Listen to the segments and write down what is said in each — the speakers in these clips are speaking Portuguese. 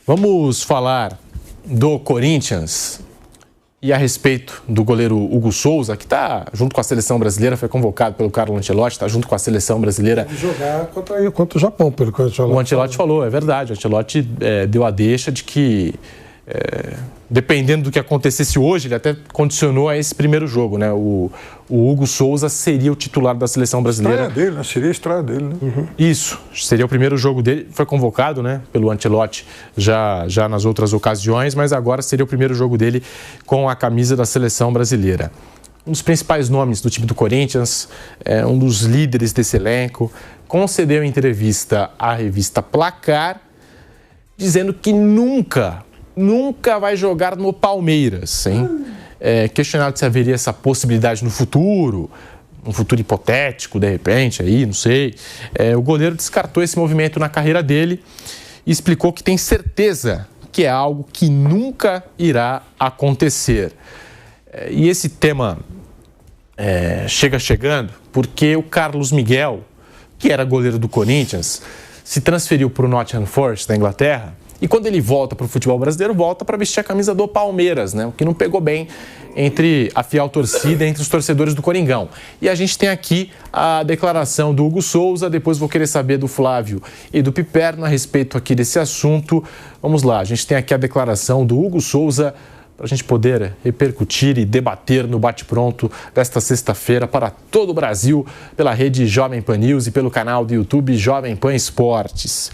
Vamos falar do Corinthians e a respeito do goleiro Hugo Souza, que está junto com a seleção brasileira, foi convocado pelo Carlo Ancelotti, está junto com a seleção brasileira. Deve jogar contra o Japão, pelo que o Ancelotti O Ancelotti falou, é verdade, o Ancelotti deu a deixa de que, dependendo do que acontecesse hoje, ele até condicionou a esse primeiro jogo, né? O Hugo Souza seria o titular da seleção brasileira. Estreia dele, né? Seria a estreia dele, né? Uhum. Isso, seria o primeiro jogo dele. Foi convocado, né, pelo Ancelotti já nas outras ocasiões, mas agora seria o primeiro jogo dele com a camisa da seleção brasileira. Um dos principais nomes do time do Corinthians, um dos líderes desse elenco, concedeu entrevista à revista Placar, dizendo que nunca vai jogar no Palmeiras, hein? Questionado se haveria essa possibilidade no futuro, um futuro hipotético, de repente, aí, não sei. O goleiro descartou esse movimento na carreira dele e explicou que tem certeza que é algo que nunca irá acontecer. E esse tema chegando porque o Carlos Miguel, que era goleiro do Corinthians, se transferiu para o Nottingham Forest, da Inglaterra, e quando ele volta para o futebol brasileiro, volta para vestir a camisa do Palmeiras, né? O que não pegou bem entre a fiel torcida, entre os torcedores do Coringão. E a gente tem aqui a declaração do Hugo Souza, depois vou querer saber do Flávio e do Piperno a respeito aqui desse assunto. Vamos lá, a gente tem aqui a declaração do Hugo Souza para a gente poder repercutir e debater no bate-pronto desta sexta-feira para todo o Brasil, pela rede Jovem Pan News e pelo canal do YouTube Jovem Pan Esportes.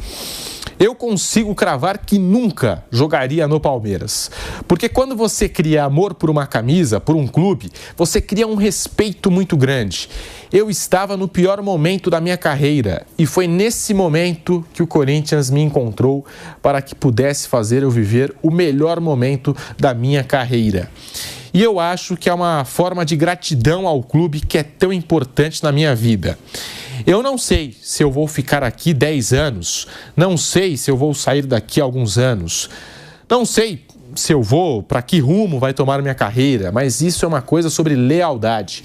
Eu consigo cravar que nunca jogaria no Palmeiras. Porque quando você cria amor por uma camisa, por um clube, você cria um respeito muito grande. Eu estava no pior momento da minha carreira e foi nesse momento que o Corinthians me encontrou para que pudesse fazer eu viver o melhor momento da minha carreira. E eu acho que é uma forma de gratidão ao clube que é tão importante na minha vida. Eu não sei se eu vou ficar aqui 10 anos, não sei se eu vou sair daqui alguns anos, não sei se eu vou, para que rumo vai tomar minha carreira, mas isso é uma coisa sobre lealdade.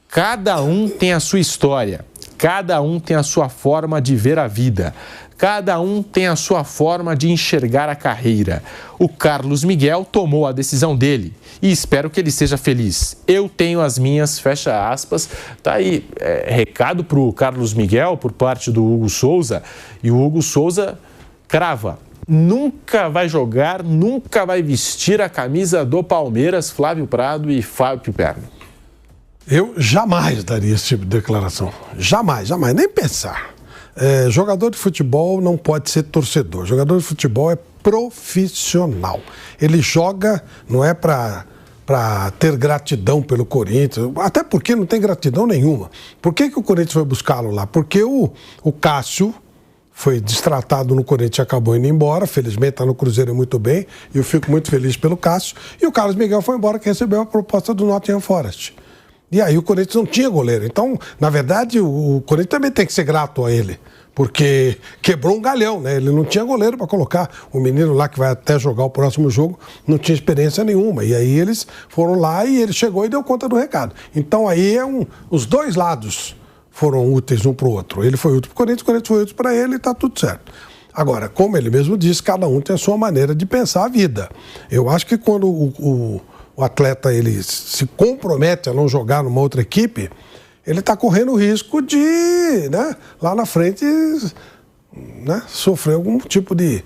Cada um tem a sua história, cada um tem a sua forma de ver a vida, cada um tem a sua forma de enxergar a carreira. O Carlos Miguel tomou a decisão dele e espero que ele seja feliz. Eu tenho as minhas, fecha aspas. Tá aí, recado para o Carlos Miguel por parte do Hugo Souza. E o Hugo Souza crava: nunca vai jogar, nunca vai vestir a camisa do Palmeiras. Flávio Prado e Fábio Piperno. Eu jamais daria esse tipo de declaração. Jamais, nem pensar. Jogador de futebol não pode ser torcedor. Jogador de futebol é profissional. Ele joga, não é para ter gratidão pelo Corinthians, até porque não tem gratidão nenhuma. Por que o Corinthians foi buscá-lo lá? Porque o Cássio foi destratado no Corinthians e acabou indo embora. Felizmente está no Cruzeiro muito bem e eu fico muito feliz pelo Cássio. E o Carlos Miguel foi embora, que recebeu a proposta do Nottingham Forest. E aí o Corinthians não tinha goleiro. Então, na verdade, o Corinthians também tem que ser grato a ele, porque quebrou um galhão, né? Ele não tinha goleiro para colocar. O menino lá que vai até jogar o próximo jogo não tinha experiência nenhuma. E aí eles foram lá e ele chegou e deu conta do recado. Então aí os dois lados foram úteis um para o outro. Ele foi útil para o Corinthians foi útil para ele e está tudo certo. Agora, como ele mesmo disse, cada um tem a sua maneira de pensar a vida. Eu acho que quando o atleta ele se compromete a não jogar numa outra equipe, ele está correndo o risco de, né, lá na frente, né, sofrer algum tipo de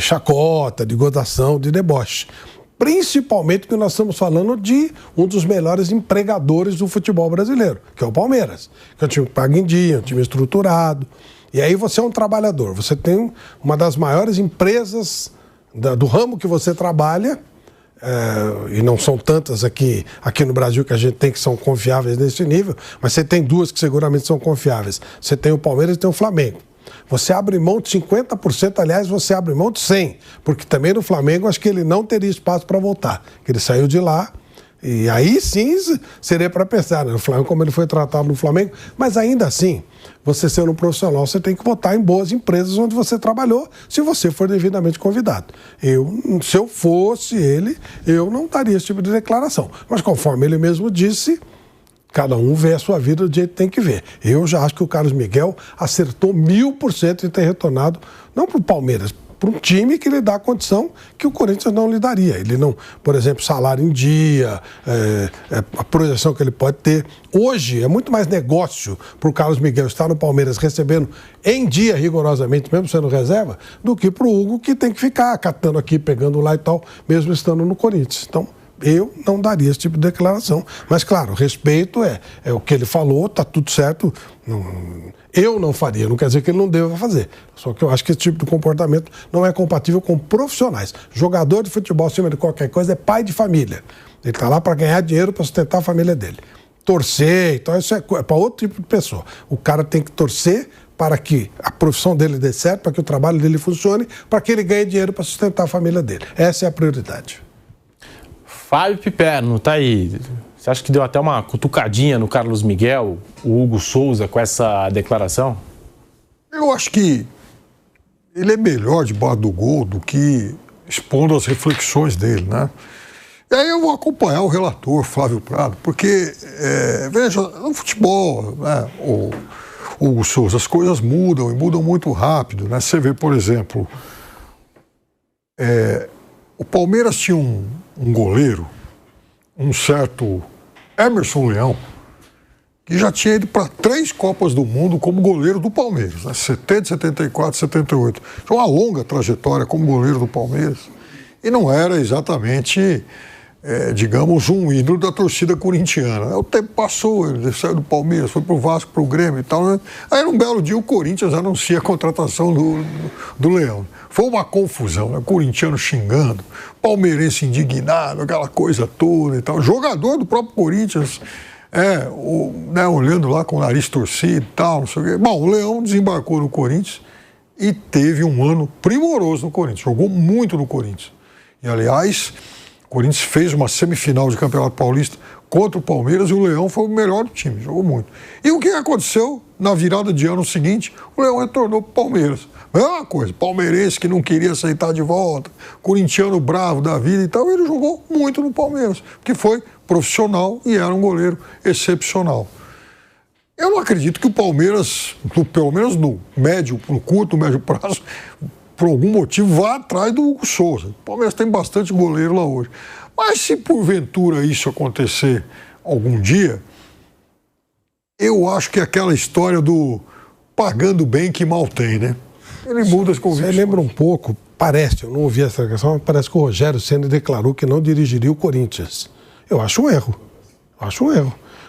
chacota, de gozação, de deboche. Principalmente porque nós estamos falando de um dos melhores empregadores do futebol brasileiro, que é o Palmeiras, que é um time que paga em dia, um time estruturado. E aí você é um trabalhador, você tem uma das maiores empresas do ramo que você trabalha, e não são tantas aqui no Brasil que a gente tem que são confiáveis nesse nível, mas você tem duas que seguramente são confiáveis. Você tem o Palmeiras e tem o Flamengo. Você abre mão de 50%, aliás, você abre mão de 100%, porque também no Flamengo acho que ele não teria espaço para voltar, que ele saiu de lá. E aí sim seria para pensar, né? O Flamengo, como ele foi tratado no Flamengo, mas ainda assim, você sendo um profissional, você tem que votar em boas empresas onde você trabalhou, se você for devidamente convidado. Se eu fosse ele, eu não daria esse tipo de declaração. Mas conforme ele mesmo disse, cada um vê a sua vida do jeito que tem que ver. Eu já acho que o Carlos Miguel acertou 1000% em ter retornado, não para o Palmeiras, para um time que lhe dá a condição que o Corinthians não lhe daria. Ele não, por exemplo, salário em dia, a projeção que ele pode ter. Hoje é muito mais negócio para o Carlos Miguel estar no Palmeiras recebendo em dia rigorosamente, mesmo sendo reserva, do que para o Hugo, que tem que ficar catando aqui, pegando lá e tal, mesmo estando no Corinthians. Então, eu não daria esse tipo de declaração. Mas, claro, respeito é o que ele falou, está tudo certo. Eu não faria, não quer dizer que ele não deva fazer. Só que eu acho que esse tipo de comportamento não é compatível com profissionais. Jogador de futebol, acima de qualquer coisa, é pai de família. Ele está lá para ganhar dinheiro para sustentar a família dele. Torcer, então isso é para outro tipo de pessoa. O cara tem que torcer para que a profissão dele dê certo, para que o trabalho dele funcione, para que ele ganhe dinheiro para sustentar a família dele. Essa é a prioridade. Fábio Piperno, tá aí. Você acha que deu até uma cutucadinha no Carlos Miguel, o Hugo Souza, com essa declaração? Eu acho que ele é melhor debaixo do gol do que expondo as reflexões dele, né? E aí eu vou acompanhar o relator, Flávio Prado, porque, veja, no futebol, né, o Hugo Souza, as coisas mudam e mudam muito rápido, né? Você vê, por exemplo, o Palmeiras tinha um goleiro, um certo Emerson Leão, que já tinha ido para 3 Copas do Mundo como goleiro do Palmeiras, né? 70, 74, 78. Tinha uma longa trajetória como goleiro do Palmeiras. E não era exatamente, digamos, um ídolo da torcida corintiana. O tempo passou, ele saiu do Palmeiras, foi para o Vasco, para o Grêmio e tal, né? Aí, num belo dia, o Corinthians anuncia a contratação do Leão. Foi uma confusão, né? Corintiano xingando, palmeirense indignado, aquela coisa toda e tal. Jogador do próprio Corinthians, olhando lá com o nariz torcido e tal, não sei o quê. Bom, o Leão desembarcou no Corinthians e teve um ano primoroso no Corinthians. Jogou muito no Corinthians. E, aliás, o Corinthians fez uma semifinal de Campeonato Paulista contra o Palmeiras e o Leão foi o melhor do time, jogou muito. E o que aconteceu na virada de ano seguinte? O Leão retornou para o Palmeiras. Mesma coisa, palmeirense que não queria aceitar de volta, corintiano bravo da vida e tal, ele jogou muito no Palmeiras, porque foi profissional e era um goleiro excepcional. Eu não acredito que o Palmeiras, pelo menos no curto, médio prazo, por algum motivo, vá atrás do Hugo Souza. O Palmeiras tem bastante goleiro lá hoje. Mas se porventura isso acontecer algum dia, eu acho que é aquela história do pagando bem que mal tem, né? Ele muda as convicções. Você lembra um pouco, parece, eu não ouvi essa declaração, mas parece que o Rogério Ceni declarou que não dirigiria o Corinthians. Eu acho um erro.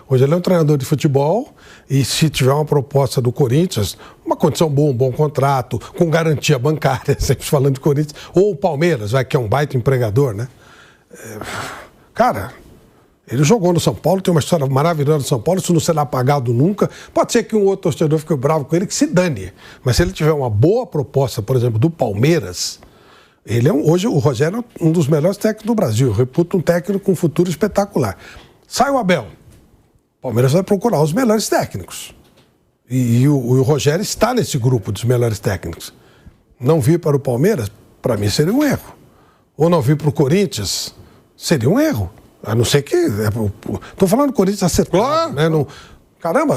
Hoje ele é um treinador de futebol e se tiver uma proposta do Corinthians, uma condição boa, um bom contrato, com garantia bancária, sempre falando de Corinthians, ou o Palmeiras, que é um baita empregador, né? Cara, ele jogou no São Paulo, tem uma história maravilhosa no São Paulo, isso não será pagado nunca. Pode ser que um outro torcedor fique bravo com ele, que se dane. Mas se ele tiver uma boa proposta, por exemplo, do Palmeiras, ele hoje o Rogério é um dos melhores técnicos do Brasil. Eu reputo um técnico com um futuro espetacular. Sai o Abel. O Palmeiras vai procurar os melhores técnicos. E o Rogério está nesse grupo dos melhores técnicos. Não vir para o Palmeiras, para mim seria um erro. Ou não vir para o Corinthians, seria um erro. A não ser que... Estou falando do Corinthians acertado, claro, né? Não, caramba,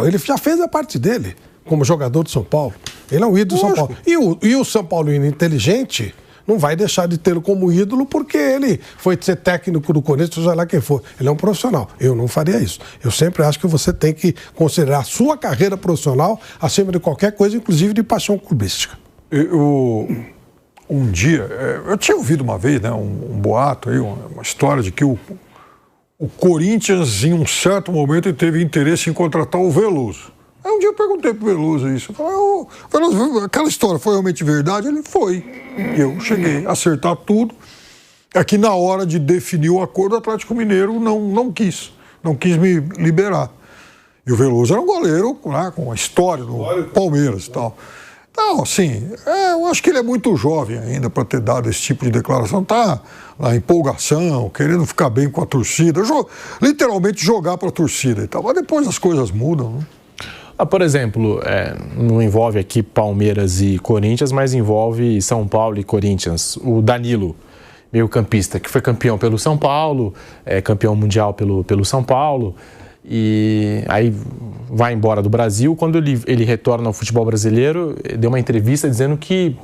ele já fez a parte dele como jogador de São Paulo. Ele é um ídolo do São Paulo. E o São Paulino inteligente não vai deixar de tê-lo como ídolo porque ele foi ser técnico do Corinthians, seja lá quem for. Ele é um profissional. Eu não faria isso. Eu sempre acho que você tem que considerar a sua carreira profissional acima de qualquer coisa, inclusive de paixão clubística. Um dia, eu tinha ouvido uma vez, né, um boato aí, uma história de que o Corinthians, em um certo momento, teve interesse em contratar o Veloso. Aí um dia eu perguntei pro Veloso isso. Eu falei, Veloso, aquela história foi realmente verdade? Ele foi. Eu cheguei a acertar tudo. É que na hora de definir o acordo, o Atlético Mineiro não quis me liberar. E o Veloso era um goleiro, né, com a história do Palmeiras e tal. Não, assim, eu acho que ele é muito jovem ainda para ter dado esse tipo de declaração. Tá na empolgação, querendo ficar bem com a torcida, literalmente jogar para a torcida e tal. Mas depois as coisas mudam, né? Por exemplo, não envolve aqui Palmeiras e Corinthians, mas envolve São Paulo e Corinthians. O Danilo, meio-campista, que foi campeão pelo São Paulo, campeão mundial pelo São Paulo. E aí vai embora do Brasil. Quando ele retorna ao futebol brasileiro, deu uma entrevista dizendo que,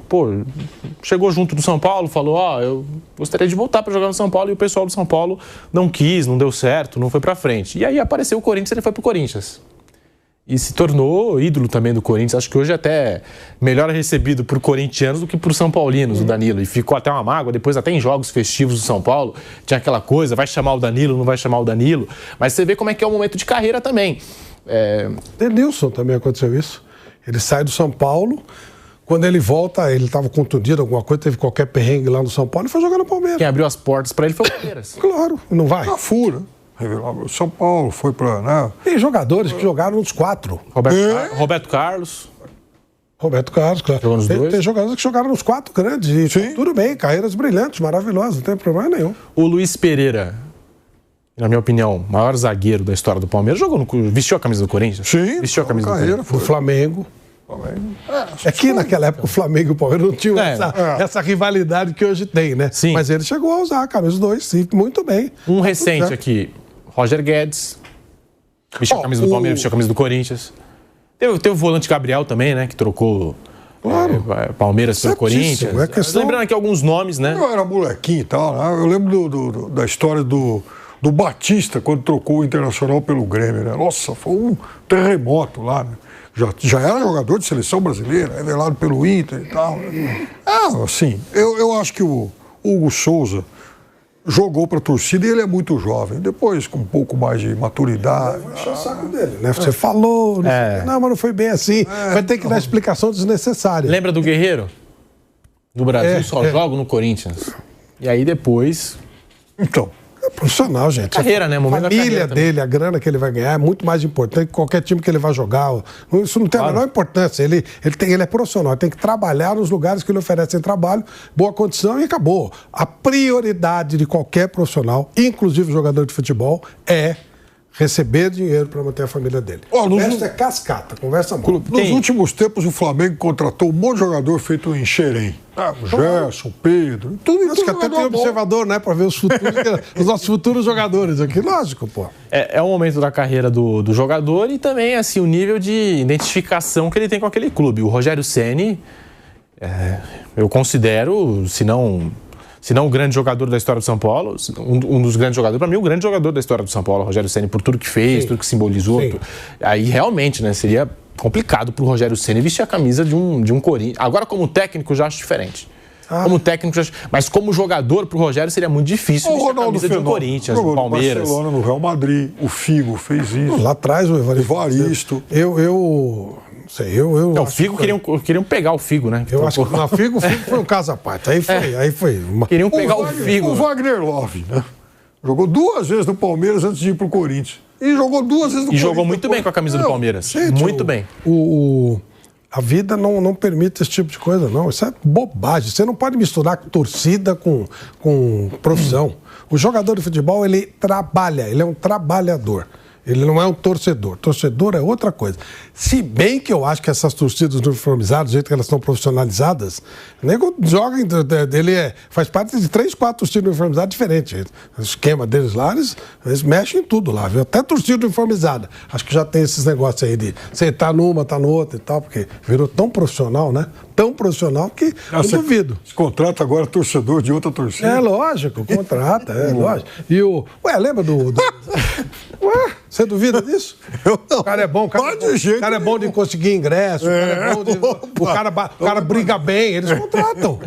chegou junto do São Paulo, falou, eu gostaria de voltar para jogar no São Paulo, e o pessoal do São Paulo não quis, não deu certo, não foi para frente. E aí apareceu o Corinthians, ele foi pro Corinthians. E se tornou ídolo também do Corinthians. Acho que hoje é até melhor recebido por corintianos do que por São Paulinos, o Danilo. E ficou até uma mágoa, depois até em jogos festivos do São Paulo, tinha aquela coisa, vai chamar o Danilo, não vai chamar o Danilo. Mas você vê como é que é o momento de carreira também. Denilson também aconteceu isso. Ele sai do São Paulo, quando ele volta, ele estava contundido, alguma coisa, teve qualquer perrengue lá no São Paulo e foi jogar no Palmeiras. Quem abriu as portas para ele foi o Palmeiras. Claro, não vai. A fura. O São Paulo foi para... Né? Tem jogadores que jogaram nos 4. Roberto Carlos. Roberto Carlos, claro. Jogou nos dois. Tem jogadores que jogaram nos 4 grandes. E Sim. Tudo bem, carreiras brilhantes, maravilhosas, não tem problema nenhum. O Luiz Pereira, na minha opinião, maior zagueiro da história do Palmeiras, vestiu a camisa do Corinthians? Sim. Vestiu a camisa do Corinthians. O Flamengo. É que naquela época o Flamengo e o Palmeiras não tinham essa rivalidade que hoje tem, né? Sim. Mas ele chegou a usar a camisa dos dois, sim, muito bem. Um recente aqui, Roger Guedes, vestiu a camisa do Palmeiras, vestiu a camisa do Corinthians. Teve o volante Gabriel também, né? Que trocou Palmeiras pelo Corinthians. Lembrando aqui alguns nomes, né? Eu era molequinho e tal, né? Eu lembro da história do Batista, quando trocou o Internacional pelo Grêmio, né? Nossa, foi um terremoto lá, né? Já era jogador de seleção brasileira, revelado pelo Inter e tal. Né? Assim, eu acho que o Hugo Souza jogou para a torcida e ele é muito jovem. Depois, com um pouco mais de maturidade... Vai encher o saco dele, né? Você falou, não, mas não foi bem assim. Vai ter que dar explicação desnecessária. Lembra do Guerreiro? Do Brasil, só joga no Corinthians. E aí depois... Então... É profissional, gente. Carreira, né? A família dele, a grana que ele vai ganhar é muito mais importante que qualquer time que ele vai jogar. Isso não tem a menor importância. Ele é profissional, tem que trabalhar nos lugares que lhe oferecem trabalho, boa condição e acabou. A prioridade de qualquer profissional, inclusive jogador de futebol, é receber dinheiro para manter a família dele. O resto é cascata, conversa muito. Nos últimos tempos, o Flamengo contratou um monte de jogador feito em Xerém. O Gerson, o Pedro, tudo isso. Acho que até tem observador, né, para ver os nossos futuros jogadores aqui. Lógico, pô. É um momento da carreira do jogador e também, assim, o nível de identificação que ele tem com aquele clube. O Rogério Ceni, eu considero, se não o grande jogador da história do São Paulo, um dos grandes jogadores, para mim, o grande jogador da história do São Paulo, o Rogério Ceni, por tudo que fez, tudo que simbolizou. Aí, realmente, né, seria complicado para o Rogério Ceni vestir a camisa de um Corinthians. Agora, como técnico, eu já acho diferente. Como técnico, mas como jogador, para o Rogério seria muito difícil vestir a camisa de um Corinthians, do Palmeiras. No Barcelona, no Real Madrid, o Figo fez isso. Lá atrás, o Evaristo. O Figo queriam pegar o Figo, né? Eu acho que o Figo foi um caso à parte. Aí foi. Queriam pegar o Figo. O Wagner Love, né? Jogou 2 vezes no Palmeiras antes de ir pro Corinthians. E jogou 2 vezes no Corinthians. E jogou muito bem com a camisa do Palmeiras. Gente, muito bem. A vida não permite esse tipo de coisa, não. Isso é bobagem. Você não pode misturar torcida com profissão. O jogador de futebol, ele trabalha, ele é um trabalhador. Ele não é um torcedor. Torcedor é outra coisa. Se bem que eu acho que essas torcidas uniformizadas, do jeito que elas estão profissionalizadas, o nego joga, faz parte de 3, 4 torcidas uniformizadas diferentes. O esquema deles lá, eles mexem em tudo lá, viu? Até torcida uniformizada. Acho que já tem esses negócios aí de você tá numa, tá no outra e tal, porque virou tão profissional, né? Tão profissional que eu duvido. Você contrata agora torcedor de outra torcida? É lógico, contrata, lógico. E lembra do... Você duvida disso? O cara é bom, o cara é bom de conseguir ingresso, o cara briga bem, eles contratam.